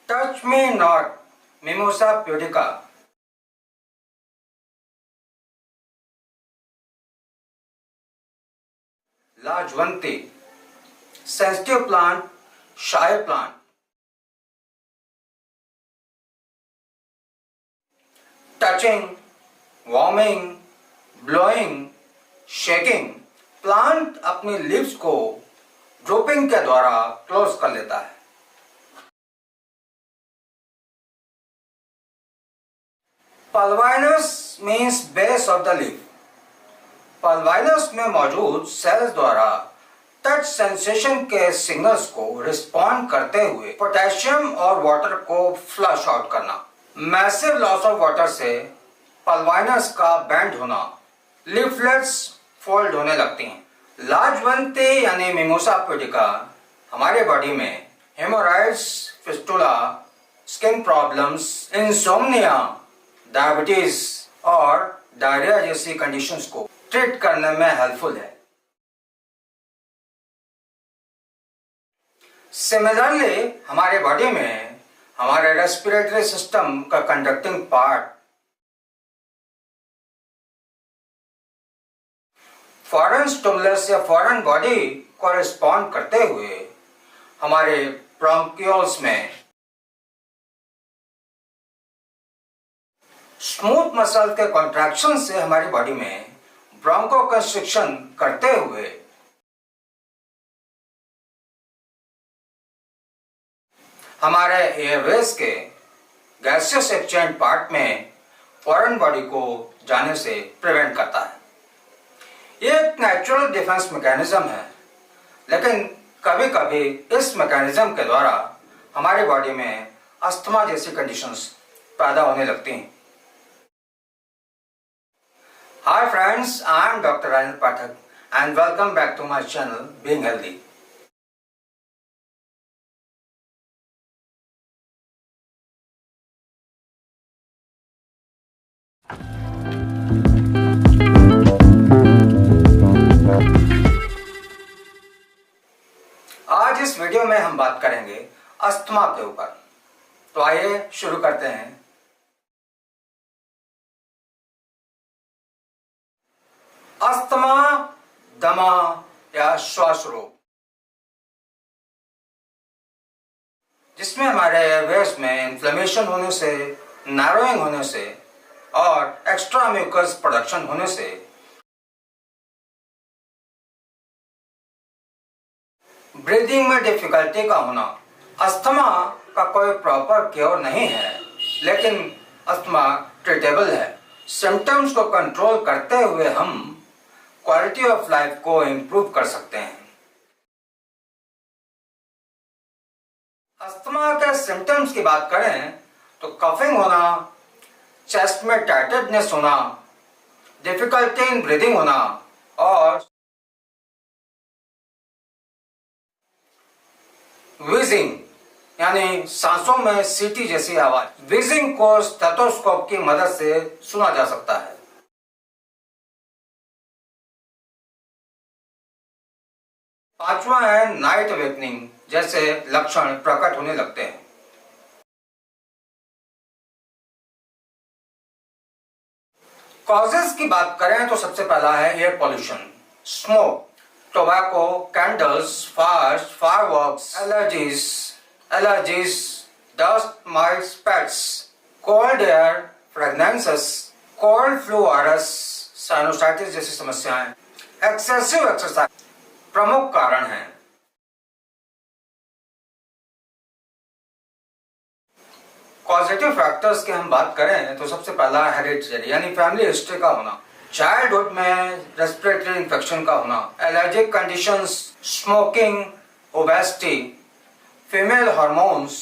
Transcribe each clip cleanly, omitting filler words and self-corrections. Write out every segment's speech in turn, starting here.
Touch me not, mimosa pudica. लाजवंती, sensitive plant, shy plant. Touching, warming, blowing, shaking. Plant अपनी leaves को dropping के द्वारा close कर लेता है। Pulvinus means base of the leaf. Pulvinus में मौजूद सेल्स द्वारा टच सेंसेशन के सिग्नल्स को रिस्पॉन्ड करते हुए पोटेशियम और वाटर को फ्लश आउट करना। मैसिव लॉस ऑफ वाटर से पल्वाइनस का बेंड होना, लीफलेट्स फोल्ड होने लगती हैं। लाजवंती यानी मिमोसा प्यूडिका हमारे बॉडी में haemorrhoids, fistula, skin problems, insomnia, diabetes और डायरिया जैसी कंडीशंस को ट्रीट करने में हेल्पफुल है। सिमिलरली हमारे बॉडी में हमारे रेस्पिरेटरी सिस्टम का कंडक्टिंग पार्ट फॉरेन स्टिमुलस या फॉरेन बॉडी को रिस्पॉन्ड करते हुए हमारे ब्रोंकियोल्स में स्मूथ मसल के कॉन्ट्रैक्शन से हमारी बॉडी में ब्रोंको कंस्ट्रिक्शन करते हुए हमारे एयरवेज के गैसियस एक्सचेंज पार्ट में फॉरेन बॉडी को जाने से प्रिवेंट करता है। ये एक नेचुरल डिफेंस मैकेनिज्म है, लेकिन कभी कभी इस मैकेनिज्म के द्वारा हमारी बॉडी में अस्थमा जैसी कंडीशंस पैदा होने लगती हैं। Hi friends, I am Dr. Rajendra Pathak and welcome back to my channel Being Healthy. आज इस वीडियो में हम बात करेंगे अस्थमा के ऊपर। तो आइए शुरू करते हैं। अस्थमा, दमा या श्वास रोग, जिसमें हमारे एयरवेज में इन्फ्लेमेशन होने से, नैरोइंग होने से और एक्स्ट्रा म्यूकस प्रोडक्शन होने से ब्रीदिंग में डिफिकल्टी का होना। अस्थमा का कोई प्रॉपर क्योर नहीं है, लेकिन अस्थमा ट्रीटेबल है। सिम्टम्स को कंट्रोल करते हुए हम क्वालिटी ऑफ लाइफ को इंप्रूव कर सकते हैं। अस्थमा के सिम्टम्स की बात करें तो कफिंग होना, चेस्ट में टाइटेडनेस होना, डिफिकल्टी इन ब्रीदिंग होना और व्हीजिंग यानी सांसों में सीटी जैसी आवाज। व्हीजिंग को स्टेथोस्कोप की मदद से सुना जा सकता है। पांचवा है नाइट अवेकनिंग जैसे लक्षण प्रकट होने लगते हैं। कॉजेस की बात करें तो सबसे पहला है air pollution, smoke, tobacco, candles, fireworks, allergies, dust mites, pets, cold air, fragrances, cold flu virus, sinusitis जैसी समस्याएं, एक्सेसिव एक्सरसाइज प्रमुख कारण हैं। पॉजिटिव फैक्टर्स की हम बात करें तो सबसे पहला हेरिडिटरी यानी फैमिली हिस्ट्री का होना, चाइल्डहुड में रेस्पिरेटरी इन्फेक्शन का होना, allergic conditions, smoking, obesity, female hormones,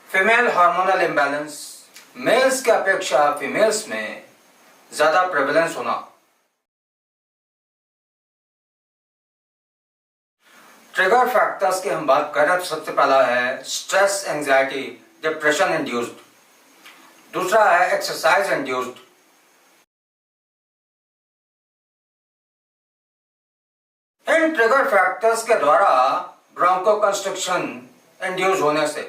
female hormonal imbalance, males की अपेक्षा फीमेल्स में ज्यादा प्रेवलेंस होना। ट्रिगर फैक्टर्स की हम बात करें तो सबसे पहला है स्ट्रेस, एंजाइटी, डिप्रेशन इंड्यूस्ड। दूसरा है एक्सरसाइज इंड्यूस्ड। इन ट्रिगर फैक्टर्स के द्वारा ब्रोंकोकंस्ट्रिक्शन इंड्यूस होने से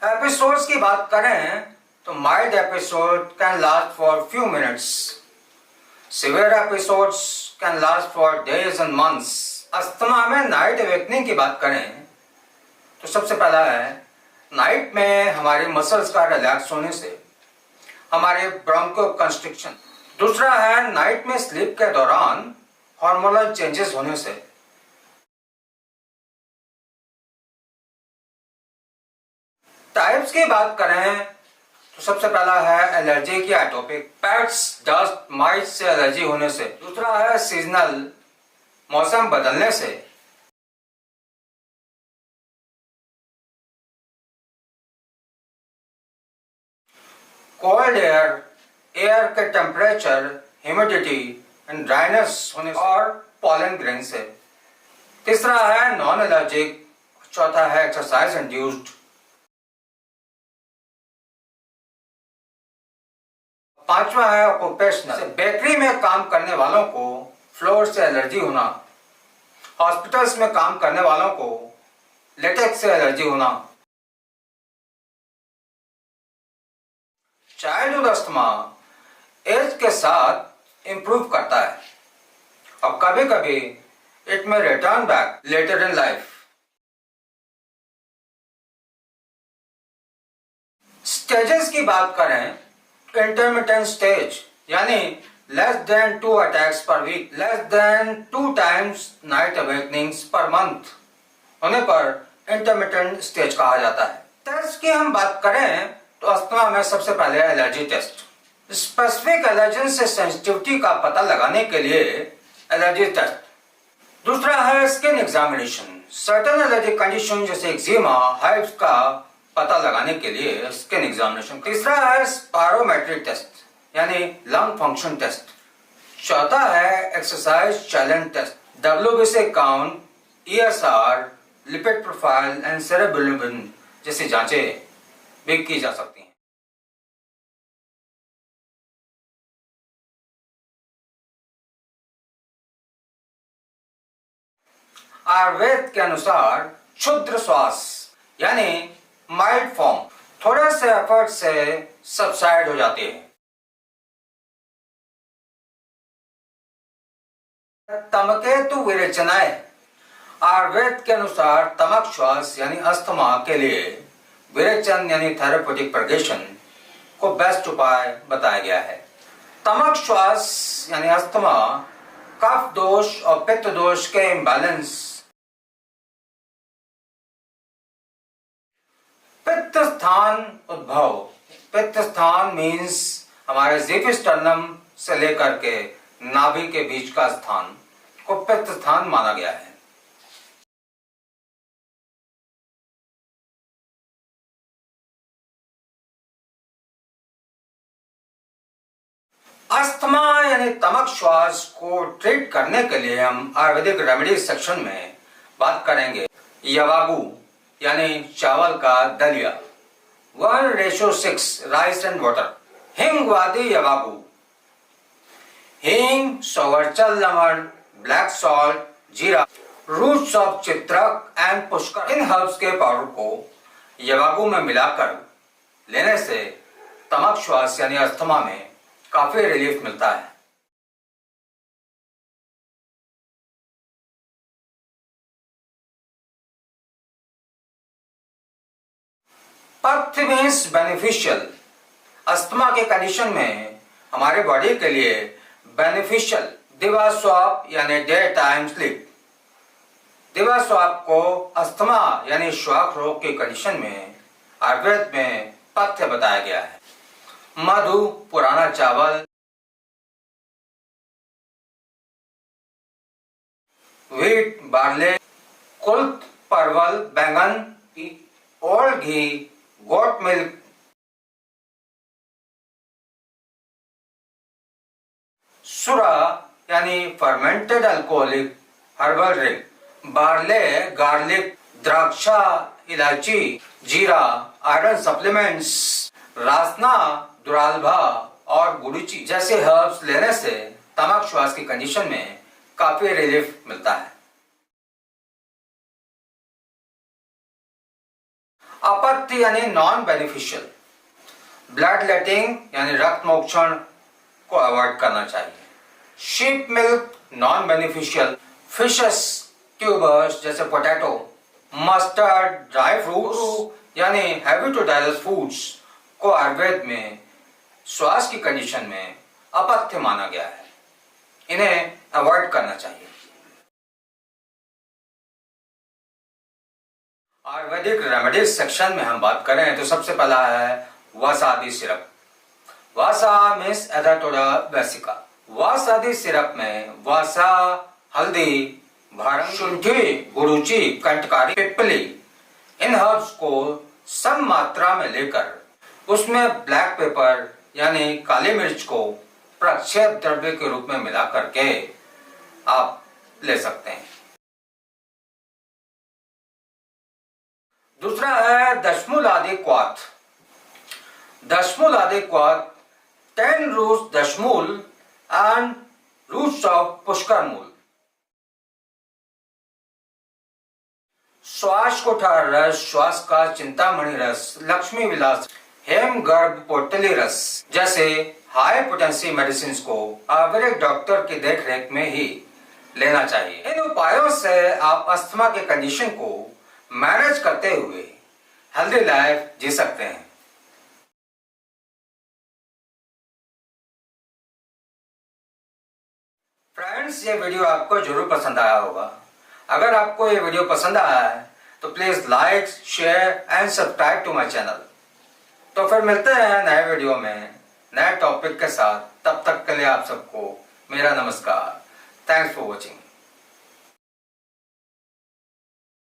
एपिसोड्स की बात करें तो mild episode can last for few minutes, severe episodes can last for days and months. Asthma में नाइट अवेकनिंग की बात करें तो सबसे पहला है नाइट में हमारी मसल्स का रिलैक्स होने से, हमारे ब्रोंको कंस्ट्रिक्शन। दूसरा है नाइट में स्लीप के दौरान हार्मोनल चेंजेस होने से। टाइप्स की बात करें तो सबसे पहला है एलर्जी की एटोपिक, पेट्स, डस्ट, माइट्स से एलर्जी होने से। दूसरा है सीजनल, मौसम बदलने से। कोल्ड एयर, एयर के टेम्परेचर, ह्यूमिडिटी एंड ड्राइनेस होने से और पॉलन ग्रेन से। तीसरा है नॉन एलर्जिक। चौथा है एक्सरसाइज इंड्यूस्ड। पांचवा है ऑक्यूपेशनल, बेकरी में काम करने वालों को फ्लोर से एलर्जी होना, हॉस्पिटल्स में काम करने वालों को लेटेक्स से एलर्जी होना। चाइल्डहुड अस्थमा एज के साथ इंप्रूव करता है और कभी कभी it may return back later in life. Stages की बात करें, इंटरमिटेंट स्टेज यानी less than 2 attacks per week, less than 2 times night awakenings per month होने पर इंटरमिटेंट स्टेज कहा जाता है। टेस्ट की हम बात करें तो अस्थमा में सबसे पहले एलर्जी टेस्ट, स्पेसिफिक एलर्जन से सेंसिटिविटी का पता लगाने के लिए एलर्जी टेस्ट। दूसरा है skin examination, certain allergy condition जैसे एक्जिमा, हाइव्स का पता लगाने के लिए स्किन एग्जामिनेशन। तीसरा है स्पायरोमेट्रिक टेस्ट यानी लंग फंक्शन टेस्ट। चौथा है exercise challenge test, WBC count, ESR, lipid profile and सेरोबिलिन जैसी जांचें भी की जा सकती हैं। आयुर्वेद के अनुसार क्षुद्र श्वास यानी माइल्ड फॉर्म थोड़े से एफर्ट से सबसाइड हो जाती है। तमकेतु विरेचनाएं, आयुर्वेद के अनुसार तमक श्वास यानी अस्थमा के लिए विरेचन यानी थेरेप्यूटिक पर्गेशन को बेस्ट उपाय बताया गया है। तमक श्वास यानी अस्थमा कफ दोष और पित्त दोष के इम्बैलेंस, पित्त स्थान उद्भव, पित्त स्थान मीन्स हमारे ज़िफिस्टर्नम से लेकर के नाभि के बीच का स्थान को पित्त स्थान माना गया है। अस्थमा यानी तमक श्वास को ट्रीट करने के लिए हम आयुर्वेदिक रेमेडी सेक्शन में बात करेंगे यवागु यानी चावल का दलिया, 1:6 राइस एंड वाटर। हिंगवादी यवागु, हींग, सोवरचल नमक, ब्लैक सॉल्ट, जीरा, रूट्स ऑफ चित्रक एंड पुष्कर, इन हर्ब्स के पाउडर को यवागु में मिलाकर लेने से तमक श्वास यानी अस्थमा में काफी रिलीफ मिलता है। पथ्य मीन्स बेनिफिशियल, अस्थमा के कंडीशन में हमारे बॉडी के लिए बेनिफिशियल दिवा स्वाप यानी डे टाइम स्लीप। दिवा स्वाप को अस्थमा यानी श्वास रोग की कंडीशन में आयुर्वेद में पथ्य बताया गया है। मधु, पुराना चावल, व्हीट, बार्ले, कुल्थ, परवल, बैंगन, ओल्ड घी, गोट मिल्क, सुरा यानी fermented alcoholic herbal drink, barley, garlic, द्राक्षा, इलायची, जीरा, आयरन सप्लीमेंट्स, रासना, दुरालभा और गुड़ीची जैसे हर्ब्स लेने से तमक श्वास की कंडीशन में काफी रिलीफ मिलता है। अपत्य अपथ्य यानी नॉन बेनिफिशियल, ब्लड लेटिंग यानी रक्त मोक्षण को अवॉइड करना चाहिए, sheep milk non beneficial, fishes, tubers जैसे पोटैटो, मस्टर्ड, ड्राई फ्रूट्स यानी हैवी टू डाइजेस्ट फूड्स को आयुर्वेद में श्वास की कंडीशन में अपथ्य माना गया है, इन्हें अवॉइड करना चाहिए। आयुर्वेदिक रेमेडीज सेक्शन में हम बात करें तो सबसे पहला है वासादि सिरप। वासा मीन्स एथाटोडा वेसिका। वासादि सिरप में वासा, हल्दी, भारंगी, शुंठी, गुरुची, कंटकारी, पिपली इन हर्ब्स को सम मात्रा में लेकर उसमें ब्लैक पेपर यानी काली मिर्च को प्रक्षेप द्रव्य के रूप में मिला करके आप ले सकते हैं। दूसरा है दशमूल आदि क्वाथ। दशमूल आदि क्वाथ 10 roots dashmool and roots of pushkar mool. श्वास कोठार रस, श्वास का चिंतामणि रस, लक्ष्मी विलास, हेम गर्भ पोटली रस जैसे हाई पोटेंसी मेडिसिन को आयुर्वेदिक डॉक्टर की देखरेख में ही लेना चाहिए। इन उपायों से आप अस्थमा के कंडीशन को मैनेज करते हुए हेल्दी लाइफ जी सकते हैं। फ्रेंड्स, ये वीडियो आपको जरूर पसंद आया होगा। अगर आपको ये वीडियो पसंद आया है तो please like, share and subscribe to my channel. तो फिर मिलते हैं नए वीडियो में नए टॉपिक के साथ। तब तक के लिए आप सबको मेरा नमस्कार। Thanks for watching.